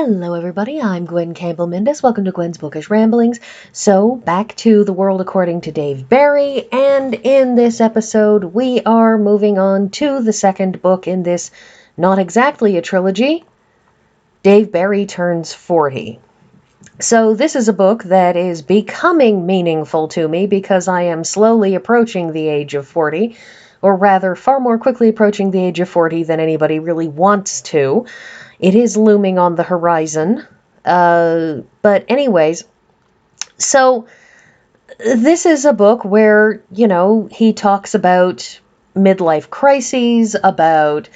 Hello everybody, I'm Gwen Campbell-Mindes. Welcome to Gwen's Bookish Ramblings. So, back to The World According to Dave Barry, and in this episode we are moving on to the second book in this not exactly a trilogy. Dave Barry turns 40. So this is a book that is becoming meaningful to me because I am slowly approaching the age of 40, or rather far more quickly approaching the age of 40 than anybody really wants to. It is looming on the horizon. But anyways, so this is a book where, he talks about midlife crises, about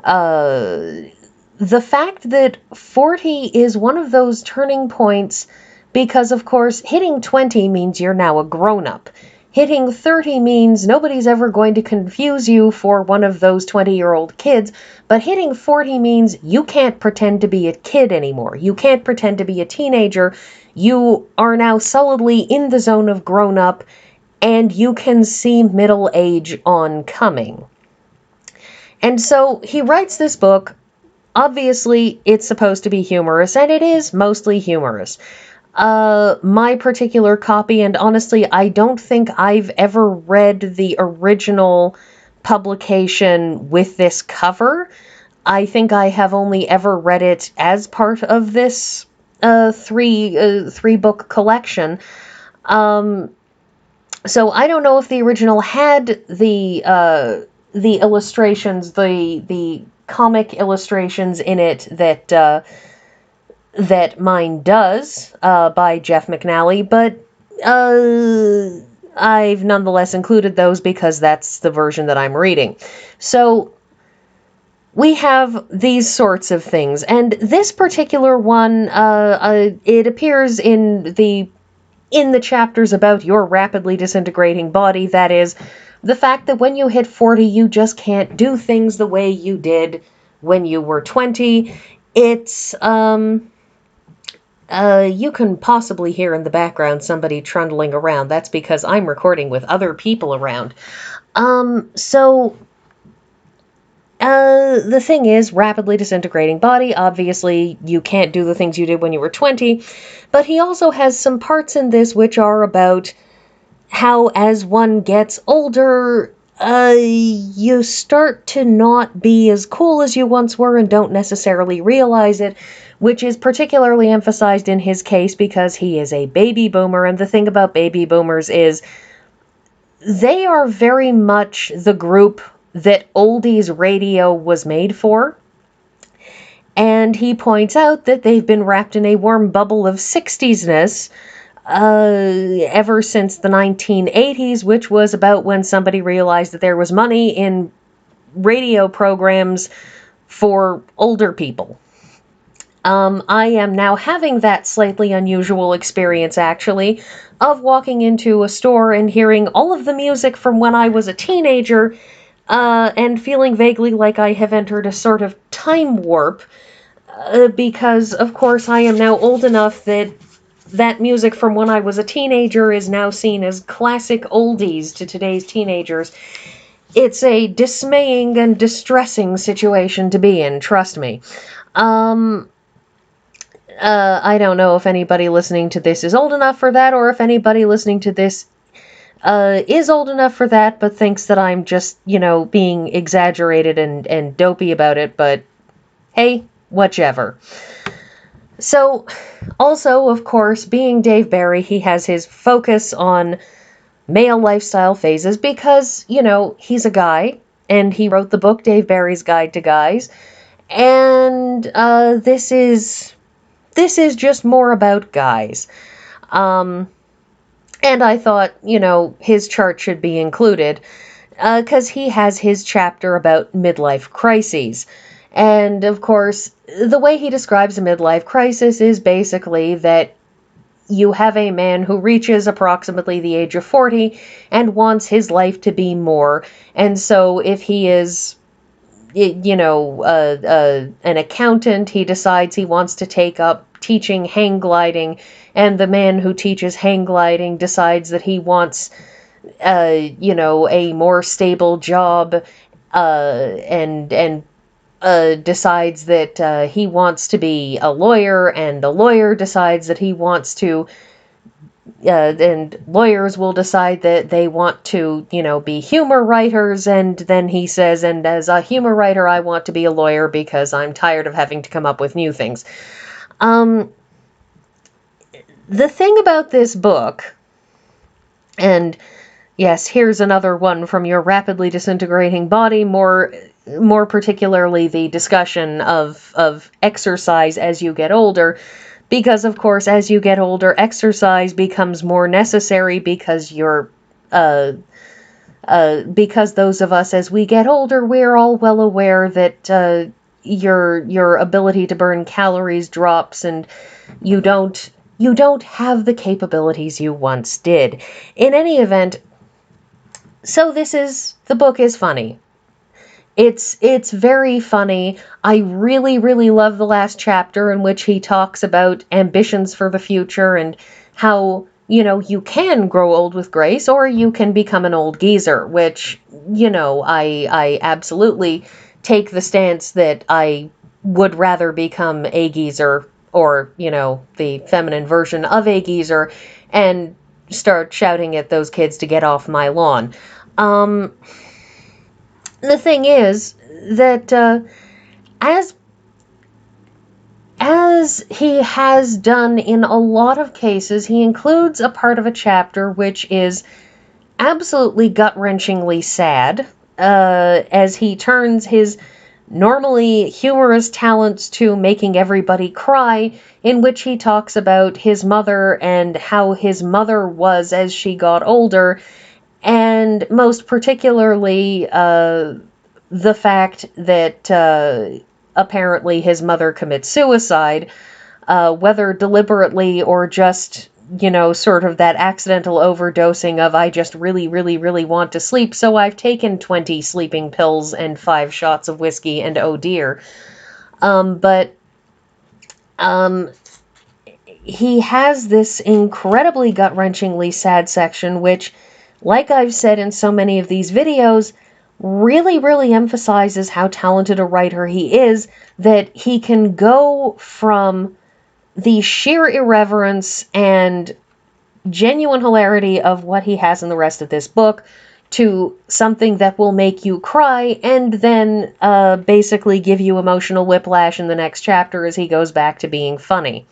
the fact that 40 is one of those turning points because, of course, hitting 20 means you're now a grown-up. Hitting 30 means nobody's ever going to confuse you for one of those 20-year-old kids, but hitting 40 means you can't pretend to be a kid anymore. You can't pretend to be a teenager. You are now solidly in the zone of grown-up, and you can see middle age oncoming. And so he writes this book. Obviously, it's supposed to be humorous, and it is mostly humorous. My particular copy, and honestly, I don't think I've ever read the original publication with this cover. I think I have only ever read it as part of this three book collection. So I don't know if the original had the illustrations, the comic illustrations in it that mine does, by Jeff McNally, but I've nonetheless included those because that's the version that I'm reading. So we have these sorts of things, and this particular one, it appears in the chapters about your rapidly disintegrating body. That is, the fact that when you hit 40, you just can't do things the way you did when you were 20. It's, you can possibly hear in the background somebody trundling around. That's because I'm recording with other people around. The thing is, rapidly disintegrating body, obviously you can't do the things you did when you were 20, but he also has some parts in this which are about how as one gets older, you start to not be as cool as you once were and don't necessarily realize it, which is particularly emphasized in his case because he is a baby boomer, and the thing about baby boomers is they are very much the group that oldies radio was made for. And he points out that they've been wrapped in a warm bubble of 60s-ness ever since the 1980s, which was about when somebody realized that there was money in radio programs for older people. I am now having that slightly unusual experience, actually, of walking into a store and hearing all of the music from when I was a teenager, and feeling vaguely like I have entered a sort of time warp, because, of course, I am now old enough that music from when I was a teenager is now seen as classic oldies to today's teenagers. It's a dismaying and distressing situation to be in, trust me. I don't know if anybody listening to this is old enough for that, or if anybody listening to this is old enough for that, but thinks that I'm just, being exaggerated and dopey about it, but hey, whichever. So, also, of course, being Dave Barry, he has his focus on male lifestyle phases because, he's a guy, and he wrote the book Dave Barry's Guide to Guys, and this is just more about guys. And I thought, his chart should be included, because he has his chapter about midlife crises. And, of course, the way he describes a midlife crisis is basically that you have a man who reaches approximately the age of 40 and wants his life to be more. And so if he is, an accountant, he decides he wants to take up teaching hang gliding, and the man who teaches hang gliding decides that he wants, a more stable job, and decides that he wants to be a lawyer, and the lawyer decides that he wants to, and lawyers will decide that they want to, be humor writers, and then he says, and as a humor writer, I want to be a lawyer because I'm tired of having to come up with new things. The thing about this book, and yes, here's another one from your rapidly disintegrating body, more particularly the discussion of exercise as you get older, because of course as you get older, exercise becomes more necessary because because those of us as we get older, we're all well aware that your ability to burn calories drops, and you don't have the capabilities you once did. In any event, so the book is funny. It's very funny. I really, really love the last chapter in which he talks about ambitions for the future and how, you can grow old with grace or you can become an old geezer, which, I absolutely take the stance that I would rather become a geezer, or, the feminine version of a geezer, and start shouting at those kids to get off my lawn. The thing is that as he has done in a lot of cases, he includes a part of a chapter which is absolutely gut-wrenchingly sad, as he turns his normally humorous talents to making everybody cry, in which he talks about his mother and how his mother was as she got older, and most particularly the fact that apparently his mother commits suicide, whether deliberately or just, sort of that accidental overdosing of, I just really, really, really want to sleep, so I've taken 20 sleeping pills and 5 shots of whiskey, and oh dear. But he has this incredibly gut-wrenchingly sad section, which, like I've said in so many of these videos, really, really emphasizes how talented a writer he is, that he can go from the sheer irreverence and genuine hilarity of what he has in the rest of this book to something that will make you cry, and then basically give you emotional whiplash in the next chapter as he goes back to being funny.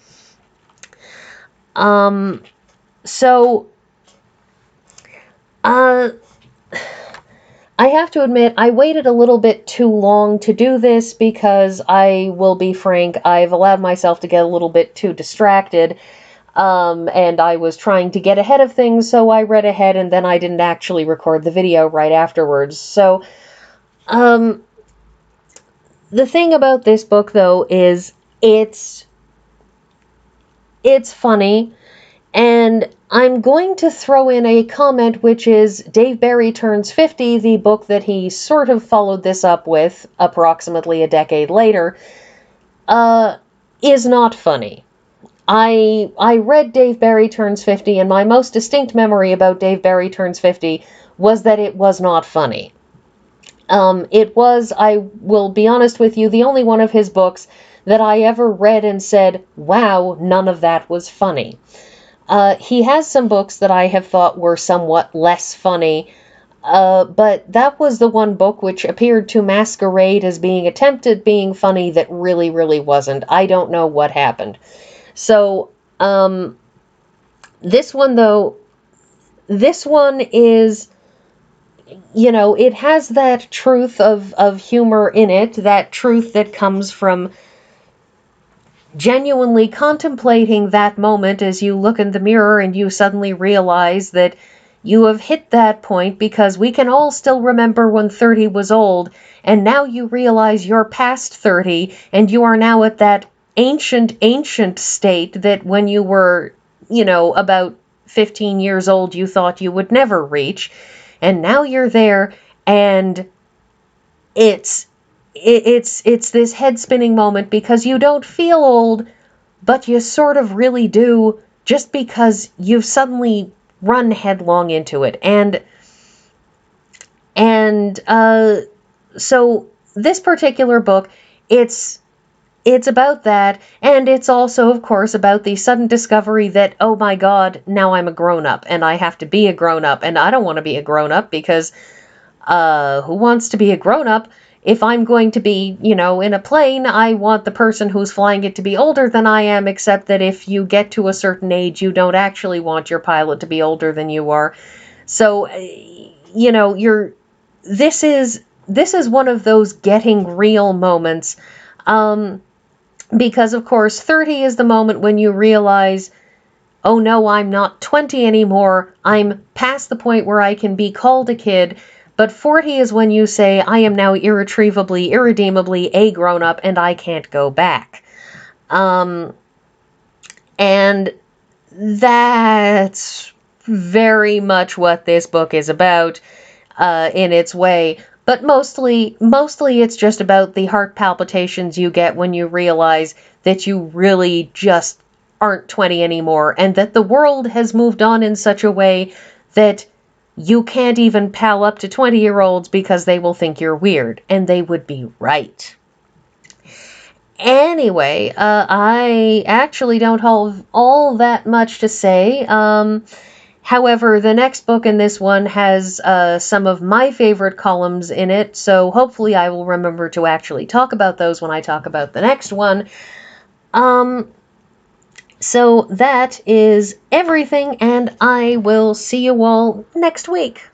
I have to admit, I waited a little bit too long to do this because I will be frank, I've allowed myself to get a little bit too distracted, and I was trying to get ahead of things, so I read ahead and then I didn't actually record the video right afterwards. So, the thing about this book, though, is it's funny, and I'm going to throw in a comment, which is Dave Barry Turns 50, the book that he sort of followed this up with approximately a decade later, is not funny. I read Dave Barry Turns 50, and my most distinct memory about Dave Barry Turns 50 was that it was not funny. It was, I will be honest with you, the only one of his books that I ever read and said, wow, none of that was funny. He has some books that I have thought were somewhat less funny, but that was the one book which appeared to masquerade as being attempted being funny that really, really wasn't. I don't know what happened. So, this one, though, this one is, it has that truth of humor in it, that truth that comes from genuinely contemplating that moment as you look in the mirror and you suddenly realize that you have hit that point, because we can all still remember when 30 was old, and now you realize you're past 30 and you are now at that ancient state that when you were, about 15 years old, you thought you would never reach, and now you're there, and it's this head-spinning moment because you don't feel old, but you sort of really do, just because you've suddenly run headlong into it. And so this particular book, it's about that, and it's also, of course, about the sudden discovery that, oh my God, now I'm a grown-up, and I have to be a grown-up, and I don't want to be a grown-up because, who wants to be a grown-up? If I'm going to be, in a plane, I want the person who's flying it to be older than I am, except that if you get to a certain age, you don't actually want your pilot to be older than you are. So, this is one of those getting real moments. Because, of course, 30 is the moment when you realize, oh no, I'm not 20 anymore. I'm past the point where I can be called a kid. But 40 is when you say, I am now irredeemably a grown-up, and I can't go back. And that's very much what this book is about, in its way. But mostly it's just about the heart palpitations you get when you realize that you really just aren't 20 anymore, and that the world has moved on in such a way that you can't even pal up to 20-year-olds because they will think you're weird, and they would be right. Anyway, I actually don't have all that much to say. However, the next book in this one has some of my favorite columns in it, so hopefully I will remember to actually talk about those when I talk about the next one. So that is everything, and I will see you all next week.